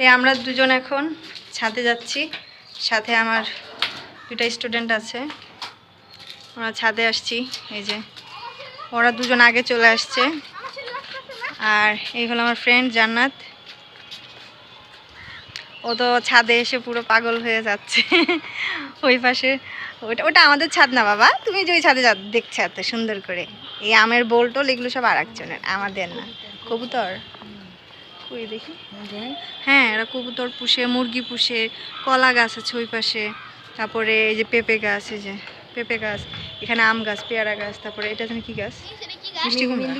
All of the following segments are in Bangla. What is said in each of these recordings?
এই আমরা দুজন এখন ছাদে যাচ্ছি, সাথে আমার দুটা স্টুডেন্ট আছে, আমরা ছাদে আসছি। এই যে ওরা দুজন আগে চলে আসছে, আর এই হলো আমার ফ্রেন্ড জান্নাত। ও তো ছাদে এসে পুরো পাগল হয়ে যাচ্ছে। ওই পাশে ওটা আমাদের ছাদ না বাবা, তুমি যে ওই ছাদে দেখছো এত সুন্দর করে, এই আমের বোল টোল এগুলো সব আর একজনের, আমাদের না। কবুতর কই দেখি, হ্যাঁ এরা কবুতর পুষে, মুরগি পুষে, কলা গাছ আছে ওই পাশে, তারপরে এই যে পেঁপে গাছ, এই যে পেঁপে গাছ, এখানে আম গাছ, পেয়ারা গাছ, তারপরে এটা জানি কি গাছ, মিষ্টি কুমড়া,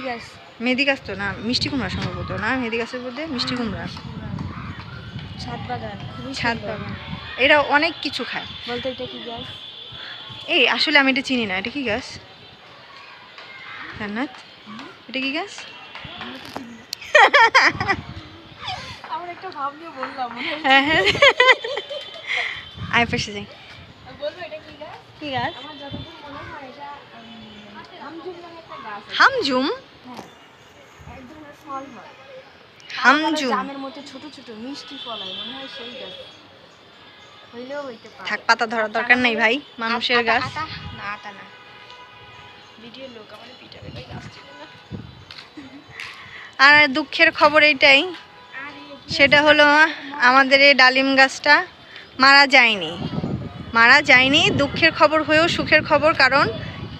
মেহেদি গাছ তো না, মিষ্টি কুমড়া সম্ভবত না, মেহেদি গাছের মধ্যে মিষ্টি কুমড়া। ছাদ বাগান, এরা অনেক কিছু খায়। বলতে এটা কি গাছ? এই আসলে আমি এটা চিনি না, এটা কি গাছ জান্নাত? এটা কি গাছ? আমার একটা ভাব নিয়ে বললাম। হ্যাঁ হ্যাঁ, আয় পাশে যাই। বলবো এটা কি গাছ? কি গাছ? আমার যতদূর মনে হয় এটা হামজুম নামে একটা গাছ। হামজুম? হ্যাঁ, এক ধরনের ফল হয় হামজুম, জামের মতো ছোট ছোট মিষ্টি ফল হয়, মনে হয় সেই গাছ। হইলেও হইতে পারে। থাক, পাতা ধরার দরকার নেই ভাই, মানুষের গাছ না। আটা না, ভিডিও লোক আমারে পিটাবে ভাই, গাছ ছিল না। আর দুঃখের খবর এইটাই, সেটা হলো আমাদের এই ডালিম গাছটা মারা যায়নি। দুঃখের খবর হয়েও সুখের খবর, কারণ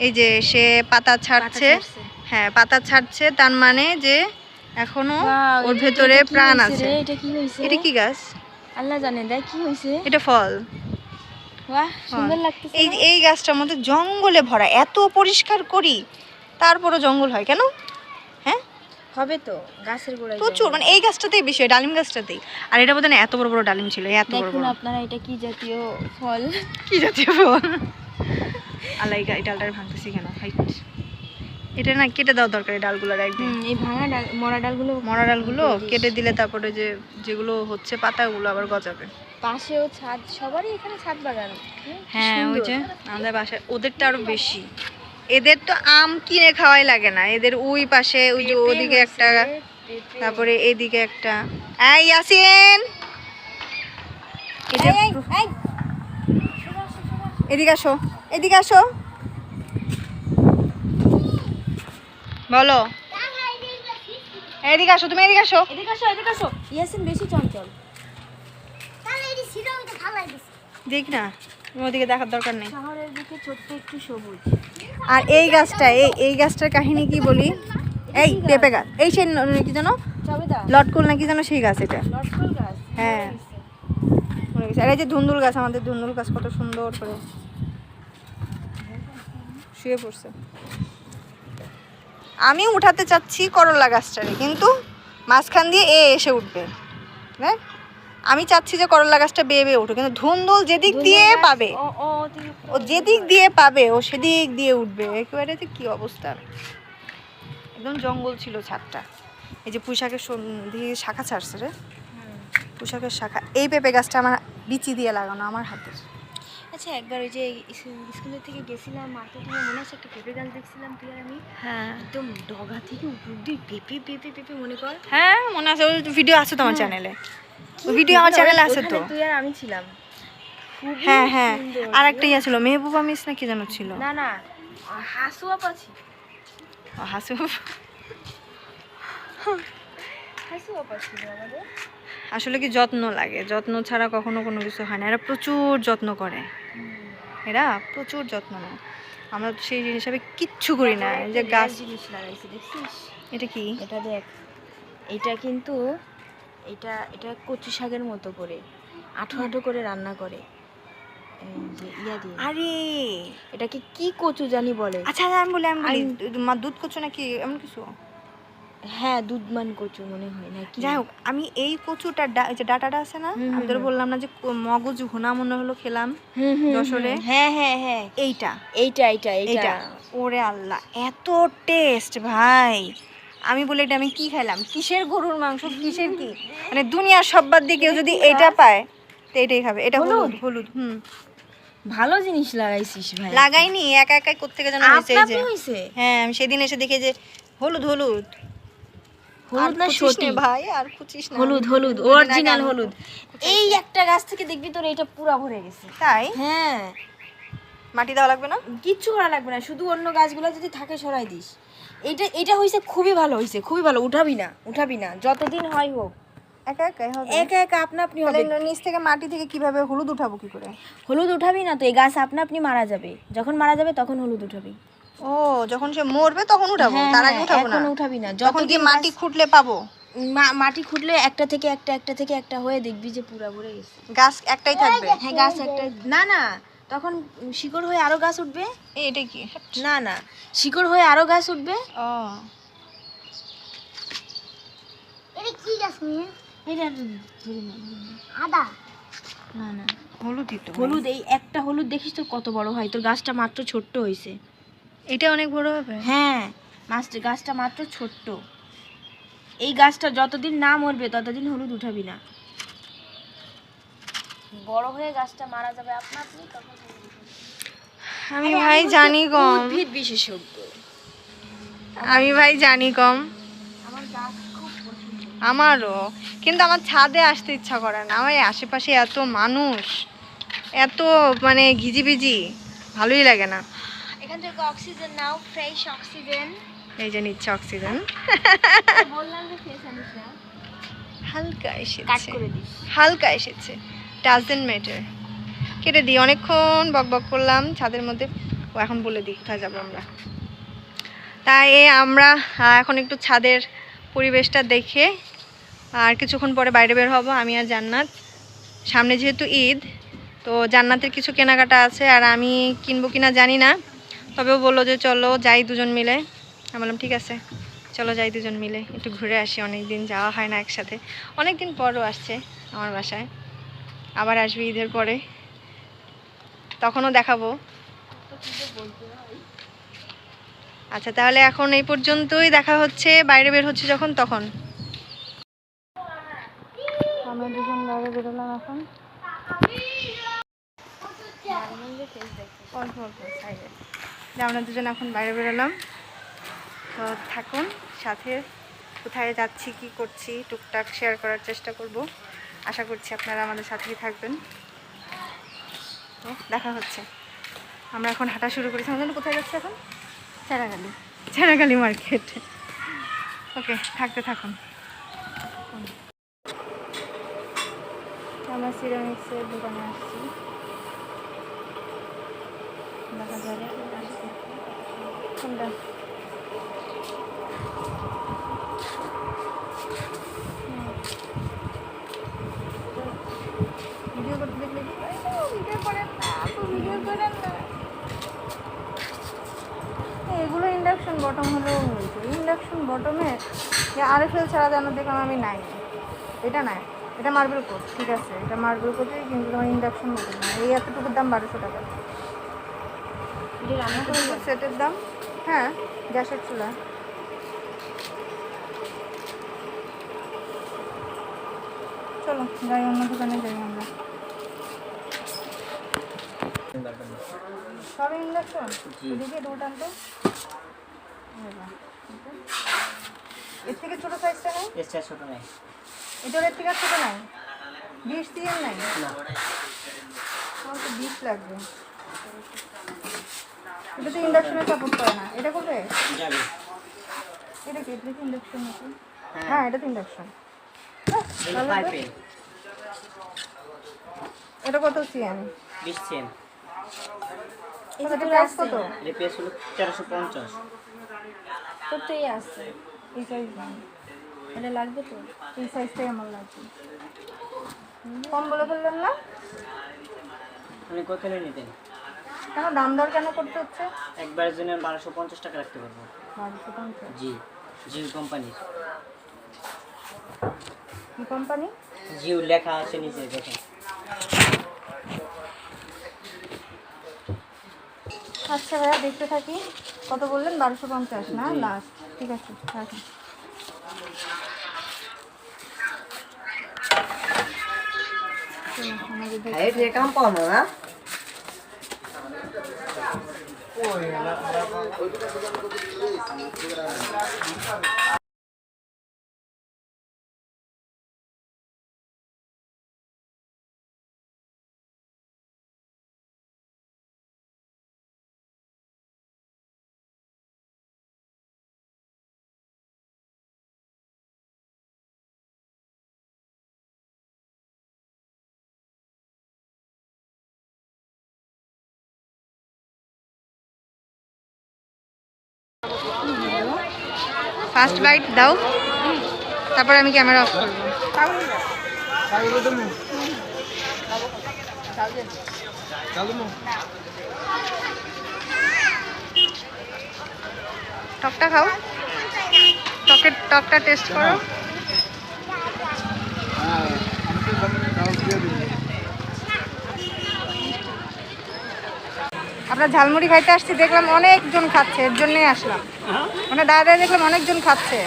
এই যে সে পাতা ছাড়ছে। হ্যাঁ পাতা ছাড়ছে, তার মানে যে এখনো ওর ভেতরে প্রাণ আছে। এটা কি গাছ আল্লাহ জানে, দেখ কি হয়েছে, এটা ফল। বাহ সুন্দর লাগতেছে। এই গাছটার মধ্যে জঙ্গলে ভরা, এত পরিষ্কার করি তারপরও জঙ্গল হয় কেন? হ্যাঁ হবে তো, গাছের গোড়ায় প্রচুর, মানে এই গাছটাতেই বেশি হয়, ডালিম গাছটাতেই। আর এটা বোধহয় এত বড় বড় ডালিম ছিল, এত বড় বড়। আপনারা এটা কি জাতীয় ফল? কি জাতীয় ফল আল্লাহ, এই ডালটা ভাঙতেছি কেন? এটা না কেটে দেওয়া দরকার, এই ডালগুলোর একদম। এই ভাঙা ডাল, মরা ডালগুলো কেটে দিলে তারপরে যেগুলো হচ্ছে পাতাগুলো আবার গজাবে। পাশেও ছাদ, সবারই এখানে ছাদ বাগান। হ্যাঁ ওই যে আমাদের বাসায়, ওদেরটা আরো বেশি। এদের তো আম কিনে খাওয়াই লাগে না, এদের ওই পাশে ওই যে ওদিকে একটা, তারপরে এদিকে একটা। এই ইয়াসিন, এদিকে আসো, এদিকে আসো, বলো এদিকে আসো, তুমি এদিকে আসো, এদিকে আসো। ইয়াসিন বেশি চঞ্চল, দেখ না, তুমি ওদিকে দেখার দরকার নেই। শহরের দিকে ছোট্ট একটু সবুজ। আর এই গাছটা, এই গাছটার কাহিনী কি বলি, এই পেঁপে গাছ, এই সেই কি জানো লটকুল নাকি জানো, সেই গাছ এটা। হ্যাঁ আর এই যে ধুন্দুল গাছ, আমাদের ধুন্দুল গাছ কত সুন্দর করে শুয়ে পড়ছে। আমি উঠাতে চাচ্ছি করলা গাছটারে, কিন্তু মাঝখান দিয়ে এসে উঠবে। হ্যাঁ আমি চাচ্ছি যে করলা গাছটা বেয়ে উঠবে, কিন্তু ধুন্দুল যেদিক দিয়ে পাবে, ও যেদিক দিয়ে পাবে ও সেদিক দিয়ে উঠবে। একেবারে কি অবস্থা, একদম জঙ্গল ছিল ছাদটা। এই যে পুঁইশাকের দিয়ে শাখা ছাড়ছে রে, পুঁইশাকের শাখা। এই পেঁপে গাছটা আমার বিচি দিয়ে লাগানো, আমার হাতের। আচ্ছা একবার ওই যে স্কুলের থেকে গেছিলাম মার্কেটে, মনে আছে একটা পেঁপে গাছ দেখছিলাম তুই আর আমি? হ্যাঁ একদম ডগা থেকে উপর দিয়ে পেঁপে পেঁপে পেঁপে, মনে কর। হ্যাঁ মনে আছে, ওই ভিডিও আছে তো আমার চ্যানেলে, ওই ভিডিও আমার চ্যানেলে আছে তো। তুই আর আমি ছিলাম। হ্যাঁ হ্যাঁ, আর একটা ইয়া ছিল, মেহবুবা মিস না কি যেন ছিল। না না, হাসুয়া পাছি, হাসুয়া পাছি আমাদের। আসলে কি যত্ন লাগে, যত্ন ছাড়া কখনো কোনো কিছু হয় না। এরা প্রচুর যত্ন করে, এরা প্রচুর যত্ন নেয়। আমরা সেই হিসাবে কিচ্ছু করি না। যে গাছ জিনিস লাগাইছি দেখছিস, এটা কি? এটা দেখ, এটা কিন্তু এটা কচু শাকের মতো করে আঠো আঠো করে রান্না করে, এই যে ইয়া দিয়ে। আরে এটাকে কি কচু জানি বলে। আচ্ছা আমি বলি দুধ কচু নাকি এমন কিছু। হ্যাঁ দুধমান কচু মনে হয় নাকি। যাই হোক, আমি এই কচুটার যে ডাটাটা আছে না, আমি তোর বললাম না যে মগজ ভুনা মনে হলো খেলাম যশোরে। হ্যাঁ হ্যাঁ হ্যাঁ, এইটা ওরে আল্লাহ এত টেস্ট ভাই। আমি বলি এটা আমি কি খাইলাম, কিসের গরুর মাংস, কিসের কি, মানে দুনিয়ার সব বাদ দিয়ে কেউ যদি এটা পায় তো এটাই খাবে। এটা হলুদ। ভালো জিনিস লাগাইছিস ভাই। লাগাইনি, একা একাই কোত্থেকে যেন হয়েছে। হ্যাঁ আমি সেদিন এসে দেখি যে হলুদ হলুদ না সত্যি ভাই, আর খুঁচিস না। হলুদ হলুদ, অরিজিনাল হলুদ। এই একটা গাছ থেকে দেখবি তোর এটা পুরা ভরে গেছে। তাই? হ্যাঁ, মাটি দেওয়া লাগবে না, কিচ্ছু করা লাগবে না, শুধু অন্য গাছগুলো যদি থাকে সরাই দিস। এটা হইছে খুবই ভালো হইছে, খুবই ভালো। উঠাবি না যতদিন হয় হোক, একা একাই হবে, একা একা আপনা আপনি হবে। নিচ থেকে মাটি থেকে কিভাবে হলুদ উঠাবো কি করে? হলুদ উঠাবি না তো, এই গাছ আপনা আপনি মারা যাবে, যখন মারা যাবে তখন হলুদ উঠাবি। ও, যখন সে মরবে তখন উঠাবো, তার আগে উঠাবো না? এখন উঠাবি না, যখন কি মাটি খুঁটলে পাবো? মাটি খুঁটলে একটা থেকে একটা হয়ে দেখবি যে পুরা ভরে গেছে। গাছ একটাই থাকবে? হ্যাঁ, গাছ একটাই। না, তখন শিকড় হয়ে আরো গাছ উঠবে। এটা কি? না, শিকড় হয়ে আরো গাছ উঠবে। ও, এটা কি গাছ নিয়ে? এটা আদা। না, হলুদই তো। হলুদ। এই একটা হলুদ দেখিস তো কত বড় হয়, তোর গাছটা মাত্র ছোট্ট হয়েছে। এটা অনেক বড় হবে। হ্যাঁ, গাছটা মাত্র ছোট্ট। এই গাছটা যতদিন না মরবে ততদিন হলুদ উঠাবি না। বড় হয়ে গাছটা মারা যাবে আপনা আপনি, তখন আমি ভাই জানি কম, উদ্ভিদ বিশেষজ্ঞ। আমি ভাই জানি কম। আমার গাছ খুব পছন্দ। আমারও, কিন্তু আমার ছাদে আসতে ইচ্ছা করে না। আমার আশেপাশে এত মানুষ, এত মানে ঘিজিবিজি, ভালোই লাগে না। এখান থেকে অক্সিজেন নাও, ফ্রেশ অক্সিজেন। এই যে নিচ্ছে অক্সিজেন। বললাম যে ফেস আনিস না, হালকা কাট এসেছে, করে দিস। হালকা এসেছে, ডাজন্ট ম্যাটার। কেটে দিই, অনেকক্ষণ বক করলাম ছাদের মধ্যে। ও, এখন বলে দিই কোথায় যাবো আমরা। তাই আমরা এখন একটু ছাদের পরিবেশটা দেখে আর কিছুক্ষণ পরে বাইরে বের হব আমি আর জান্নাত। সামনে যেহেতু ঈদ, তো জান্নাতের কিছু কেনাকাটা আছে, আর আমি কিনবো কিনা জানি না, তবে ও বললো যে চলো যাই দুজন মিলে। আমি বললাম ঠিক আছে, চলো যাই দুজন মিলে, একটু ঘুরে আসি। অনেক দিন যাওয়া হয় না একসাথে, অনেক দিন পরও আসছে আমার বাসায়, আবার আসবে ঈদের পরে, তখনও দেখাবো। আচ্ছা, তাহলে এখন এই পর্যন্তই, দেখা হচ্ছে বাইরে বের হচ্ছে যখন তখন। আমরা দুজন বাইরে বেরোলাম এখন, অল্প অল্প সাইডে। আমরা দুজন এখন বাইরে বেরোলাম, তো থাকুন সাথে। কোথায় যাচ্ছি, কি করছি, টুকটাক শেয়ার করার চেষ্টা করব। আশা করছি আপনারা আমাদের সাথেই থাকবেন। তো দেখা হচ্ছে। আমরা এখন হাঁটা শুরু করেছি। আমাদের কোথায় যাচ্ছি এখন? ছেড়াগালি মার্কেট। ওকে, থাকতে থাকুন। আমরা সিরামিক্সের দোকানে আসছি, দেখা যাবে কোনটা। ভিডিও করতে দেখলে ভিডিও করেন না, ভিডিও করেন না। এগুলো ইন্ডাকশন বটম হলেও হয়েছে। ইন্ডাকশন বটমের যে আরএফএল ছাড়া যেন দেখলাম আমি নাই। এটা নাই, এটা মার্বেল কোট, ঠিক আছে, এটা মার্বেল কোটই, কিন্তু তোমার ইন্ডাকশন বটম না। এই এতটুকুর দাম 1200 টাকা। রান্না করবো সেটের দাম। হ্যাঁ, গ্যাসের চুলা। চলো যাই, অন্য দোকানে যাই আমরা। সব ইন্ডাকশন এদিকে দুটো তো। এর থেকে ছোট সাইজটা নেই? ছোট নাই, এটার এর থেকে ছোট নাই? 20 সিএম নাই? আমার তো 20 লাগবে। এটা তো ইন্ডাকশনে সাপোর্ট করে না, এটা করবে? এটা কি? এটা কি ইন্ডাকশন নাকি? হ্যাঁ, এটা তো ইন্ডাকশন। এটা কত সিএম? 20 সিএম। এটা প্রাইস কত? এর প্রাইস হলো 1350। তোর তো এই আছে, এই সাইজ না, এটা লাগবে তো। এই সাইজটাই আমার লাগবে। কম বলে ফেললেন না? আপনি কত নিতেন? কেন দাম দর কেন করতে হচ্ছে? একবারের জন্য 1250 টাকা রাখতে পারবো। 1250? জি, জিও কোম্পানির। কি কোম্পানি? জিও লেখা আছে নিচে, দেখেন। আচ্ছা ভাইয়া, দেখতে থাকি। কত বললেন? 1250 না লাস্ট? ঠিক আছে, রাখুন। এই কাম পাবো না। ফার্স্ট বাইট দাও, তারপর আমি ক্যামেরা অফ করবো। টকটা খাও, টকটা টেস্ট করো। আমরা ঝালমুড়ি খাইতে আসছি, দেখলাম অনেকজন খাচ্ছে, এর জন্যই আসলাম। মানে দাদা দেখলাম অনেকজন খাচ্ছে।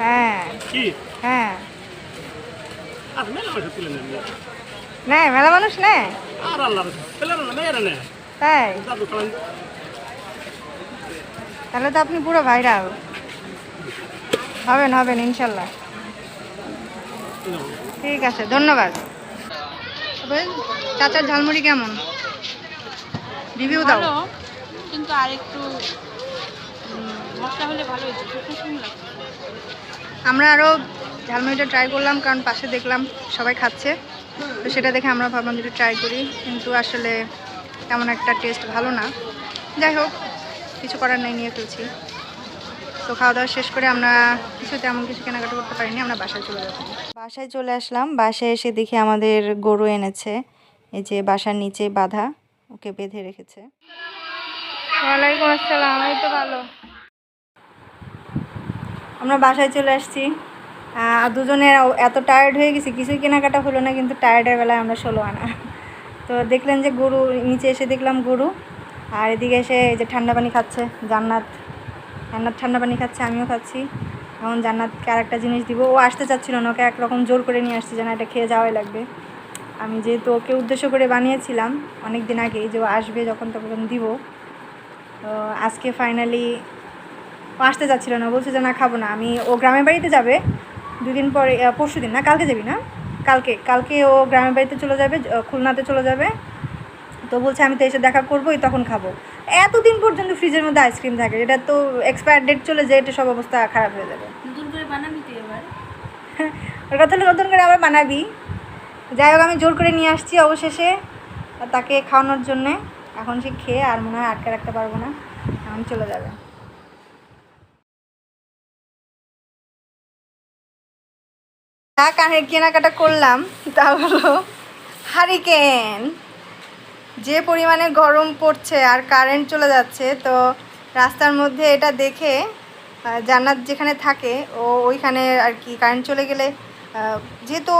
হ্যাঁ হ্যাঁ, নেয় মেলা মানুষ নেয় তাই, তাহলে তো আপনি পুরো ভাইরাল হবেন হবেন ইনশাল্লাহ। ঠিক আছে, ধন্যবাদ। তবে চাচার ঝালমুড়ি কেমন, রিভিউ দাও। কিন্তু আরেকটু মশলা হলে ভালো হতো, আমরা আরও ঝালমুড়িটা ট্রাই করলাম, কারণ পাশে দেখলাম সবাই খাচ্ছে, তো সেটা দেখে আমরা ভাবলাম যে ট্রাই করি, কিন্তু আসলে তেমন একটা টেস্ট ভালো না। যাই হোক, কিছু করার নেই, নিয়ে ফেলছি। তো খাওয়া দাওয়া শেষ করে আমরা তেমন কিছু কেনাকাটা করতে পারিনি, আমরা বাসায় চলে যাবো। বাসায় চলে আসলাম, বাসায় এসে দেখি আমাদের গরু এনেছে, এই যে বাসার নিচে বাঁধা, ওকে বেঁধে রেখেছে। ওয়ালাইকুম আসসালাম, এই তো ভালো। আমরা বাসায় চলে আসছি, দুজনে এত টায়ার্ড হয়ে গেছি, কিছুই কেনাকাটা হলো না, কিন্তু টায়ার্ডের বেলায় আমরা 16 আনা। তো দেখলেন যে গরু, নিচে এসে দেখলাম গরু, আর এদিকে এসে এই যে ঠান্ডা পানি খাচ্ছে জান্নাত ঠান্ডা পানি খাচ্ছে, আমিও খাচ্ছি। এখন জান্নাতকে আর একটা জিনিস দিব, ও আসতে চাচ্ছিল না, ওকে একরকম জোর করে নিয়ে আসছি, যেন এটা খেয়ে যাওয়াই লাগবে। আমি যেহেতু ওকে উদ্দেশ্য করে বানিয়েছিলাম অনেক দিন আগেই, যে ও আসবে যখন তখন দিব, তো আজকে ফাইনালি ও আসতে চাচ্ছিল না, বলছে যে না খাবো না আমি। ও গ্রামের বাড়িতে যাবে 2 দিন পরে, পরশু দিন না, কালকে যাবি না, কালকে ও গ্রামের বাড়িতে চলে যাবে, খুলনাতে চলে যাবে। তো বলছে আমি তো এসে দেখা করবোই, তখন খাবো। এতদিন পর্যন্ত ফ্রিজের মধ্যে আইসক্রিম থাকে, এটা তো এক্সপায়ার ডেট চলে যায়, এটা সব অবস্থা খারাপ হয়ে যাবে। নতুন করে বানাবি তুই এবার? ওর কথা হলো নতুন করে আবার বানাবি। যাই হোক, আমি জোর করে নিয়ে আসছি অবশেষে তাকে খাওয়ানোর জন্যে। এখন সে খেয়ে আর মনে হয় আটকে রাখতে পারবো না, এখন চলে যাবে। কানের কেনাকাটা করলাম তা হলো হারিকেন। যে পরিমাণে গরম পড়ছে আর কারেন্ট চলে যাচ্ছে, তো রাস্তার মধ্যে এটা দেখে জান্নাত যেখানে থাকে ওইখানে আর কি কারেন্ট চলে গেলে, যেহেতু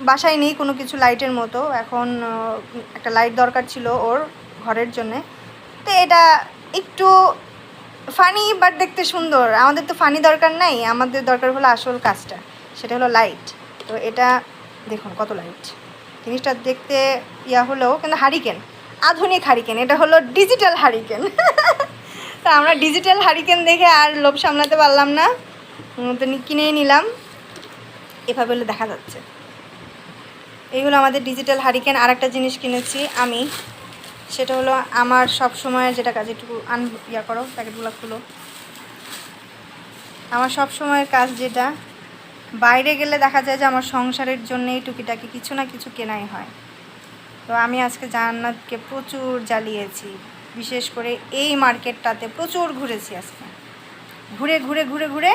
বাসায় নেই কোনো কিছু লাইটের মতো, এখন একটা লাইট দরকার ছিল ওর ঘরের জন্যে। তো এটা একটু ফানি বাট দেখতে সুন্দর। আমাদের তো ফানি দরকার নাই, আমাদের দরকার হলো আসল কাজটা, সেটা হলো লাইট। তো এটা দেখুন কত লাইট, জিনিসটা দেখতে হলেও কিন্তু হারিকেন, আধুনিক হারিকেন, এটা হলো ডিজিটাল হারিকেন। তা আমরা ডিজিটাল হারিকেন দেখে আর লোভ সামলাতে পারলাম না, তো কিনেই নিলাম। এভাবে হলে দেখা যাচ্ছে। এইগুলো আমাদের ডিজিটাল হারিকেন। আর একটা জিনিস কিনেছি আমি, সেটা হলো আমার সব সময় যেটা কাজ, একটু করো প্যাকেটগুলো খুলো। আমার সব সময়ের কাজ যেটা, বাইরে গেলে দেখা যায় যে আমার সংসারের জন্যেই টুকিটাকি কিছু না কিছু কেনাই হয়। তো আমি আজকে জান্নাতকে প্রচুর জ্বালিয়েছি, বিশেষ করে এই মার্কেটটাতে প্রচুর ঘুরেছি আজকে, ঘুরে ঘুরে ঘুরে ঘুরে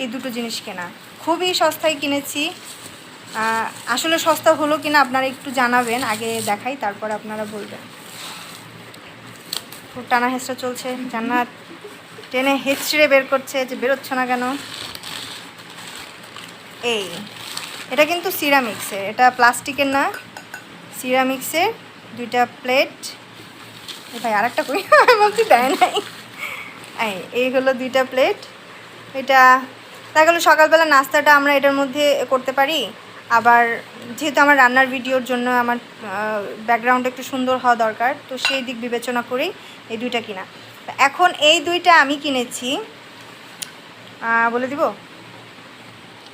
এই দুটো জিনিস কেনা। খুবই সস্তায় কিনেছি। আসলে সস্তা হলো কিনা আপনারা একটু জানাবেন, আগে দেখাই তারপর আপনারা বলবেন। খুব টানা হেঁচড়া চলছে, জান্নাত টেনে হেঁচড়ে বের করছে যে বেরোচ্ছ না কেন। এটা কিন্তু সিরামিক্সের, এটা প্লাস্টিকের না, সিরামিক্সের 2টা প্লেট। ভাই আর একটা কই, আমি বলছি দেয় নাই। এই হলো 2টা প্লেট। এটা দেখা গেলো সকালবেলা নাস্তাটা আমরা এটার মধ্যে করতে পারি, আবার যেহেতু আমার রান্নার ভিডিওর জন্য আমার ব্যাকগ্রাউন্ড একটু সুন্দর হওয়া দরকার, তো সেই দিক বিবেচনা করেই এই 2টা কিনা। এখন এই 2টা আমি কিনেছি, বলে দিব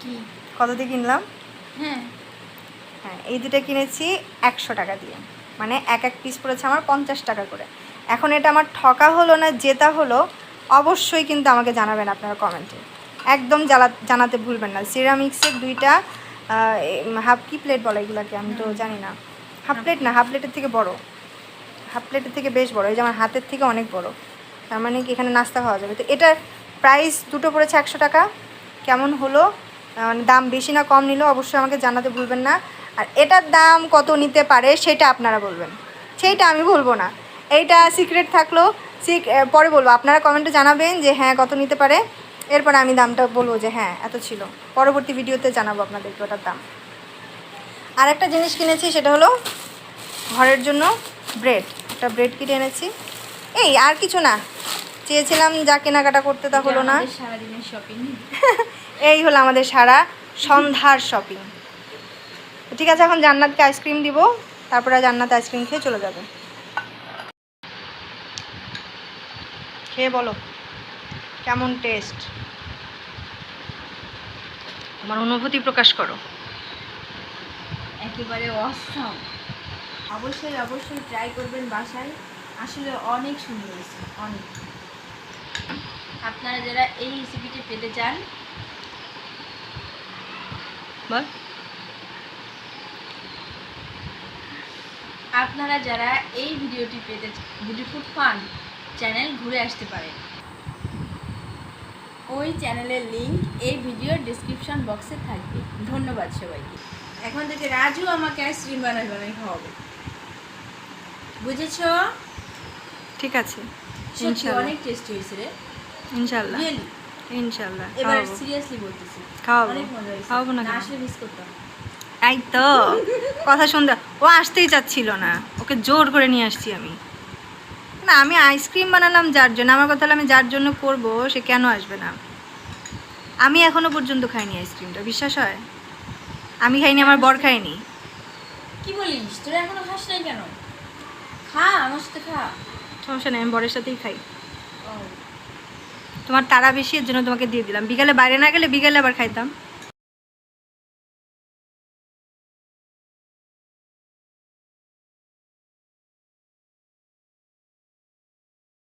কি কত দিয়ে কিনলাম। হ্যাঁ, এই 2টা কিনেছি 100 টাকা দিয়ে, মানে এক পিস পড়েছে আমার 50 টাকা করে। এখন এটা আমার ঠকা হলো না জেতা হলো অবশ্যই কিন্তু আমাকে জানাবেন আপনারা কমেন্টে, একদম জানাতে ভুলবেন না। সিরামিক্সের 2টা হাফ কি প্লেট বলে এগুলোকে, আমি তো জানি না। হাফ প্লেট না, হাফ প্লেটের থেকে বড়, হাফ প্লেটের থেকে বেশ বড়, এই যে আমার হাতের থেকে অনেক বড়। তার মানে কি এখানে নাস্তা খাওয়া যাবে। তো এটার প্রাইস দুটো পড়েছে 100 টাকা। কেমন হলো, মানে দাম বেশি না কম নিল অবশ্যই আমাকে জানাতে ভুলবেন না। আর এটার দাম কত নিতে পারে সেটা আপনারা বলবেন, সেইটা আমি বলবো না, এইটা সিক্রেট থাকলো, পরে বলবো। আপনারা কমেন্টে জানাবেন যে হ্যাঁ কত নিতে পারে, এরপরে আমি দামটা বলবো যে হ্যাঁ এত ছিল, পরবর্তী ভিডিওতে জানাবো আপনাদেরকে ওটার দাম। আর একটা জিনিস কিনেছি সেটা হলো ঘরের জন্য ব্রেড, একটা ব্রেড কিনে এনেছি। এই আর কিছু না, চেয়েছিলাম যা কেনাকাটা করতে তা হলো না। সারাদিনের শপিং এই হলো আমাদের সারা সন্ধ্যার শপিং। ঠিক আছে, এখন জান্নাতকে আইসক্রিম দিব, তারপরে জান্নাত আইসক্রিম খেয়ে চলে যাবে। খেয়ে বলো কেমন টেস্ট, তোমার অনুভূতি প্রকাশ করো। একেবারে অসম। অবশ্যই অবশ্যই ট্রাই করবেন বাসায়, আসলে অনেক সুন্দর হয়েছে, অনেক। আপনারা যারা এই রেসিপিটি পেতে চান, বল, আপনারা যারা এই ভিডিওটি পেতে বিউটিফুল ফান চ্যানেল ঘুরে আসতে পারেন। ওই চ্যানেলের লিংক এই ভিডিওর ডেসক্রিপশন বক্সে থাকবে। ধন্যবাদ সবাইকে। এখন থেকে রাজু আমাকে আইসক্রিম বানাই খাওয়াবে, বুঝেছো? ঠিক আছে, সত্যি ইনশাআল্লাহ অনেক টেস্টি হয়েছে রে, ইনশাআল্লাহ রিয়েলি। ইনশাআল্লাহ এবার খাওয়াবো। সিরিয়াসলি বলতেছি, খাওয়াবো, অনেক মজা হয়েছে। খাওয়াবো না না কেন? আসলে মিস করতাম। এই তো কথা শুনতে, ও আসতেই চাচ্ছিল না, ওকে জোর করে নিয়ে আসছি আমি। না আমি আইসক্রিম বানালাম যার জন্য, আমার কথা হলো আমি যার জন্য করব সে কেন আসবে না। আমি এখনো পর্যন্ত খাইনি আইসক্রিমটা, বিশ্বাস হয়? আমি খাইনি, আমার বর খায়নি। কি বলিস, তোরা এখনো খাস নাই কেন? খা, আমার সাথে খা। সমস্যা নেই, আমি বরের সাথেই খাই। ও, তোমার তাড়া বেশি, এর জন্য তোমাকে দিয়ে দিলাম। বিকালে বাইরে না গেলে বিকালে আবার খাইতাম।